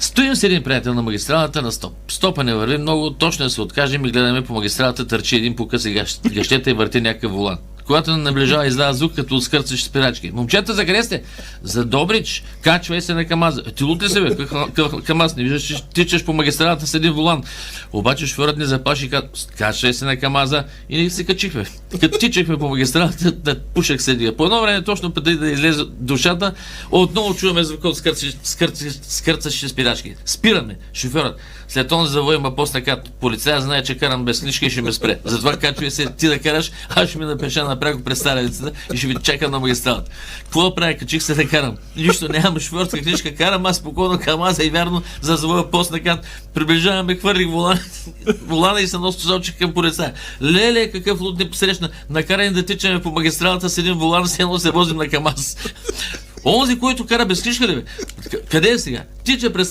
Стоим с един приятел на магистралата на стоп. Стопа не върви много, точно да се откажем и гледаме по магистралата, търчи един по къси гащета и върти някакъв волан. Когато наближава, издава звук, като отскърцаш спирачки. Момчета, за къде сте? За Добрич. Качвай се на КамАЗа. Ти лут ли се, бе? КамАз, не виждаш, че тичаш по магистралата с един волан. Обаче шофьорът не заплаши, качвай се на КамАза и не се качихме. Като тичахме по магистралата, да пушах седия. По едно време, точно преди да излезе душата, отново чуваме звук от скърцащи спирачки. Спираме. Шофьорът. След този завой ма по-снакат. Полицая знае, че карам без книжка и ще ме спре. Затова качвай се ти да караш, аз ще ми напиша напряко през старевицата и ще ви чакам на магистралата. Какво да правя? Качих се да карам. Нищо, нямам шофьорска книжка, карам аз спокойно КамАза и вярно за завоя по-снакат. Приближаваме, хвърлих волана и се носочих към полицая. Леле, какъв луд не посрещна. Накарани да тичаме по магистралата с един волан, с едно се возим на КамАз. Онзи, който кара без книжка ли бе? Къде е сега? Тича през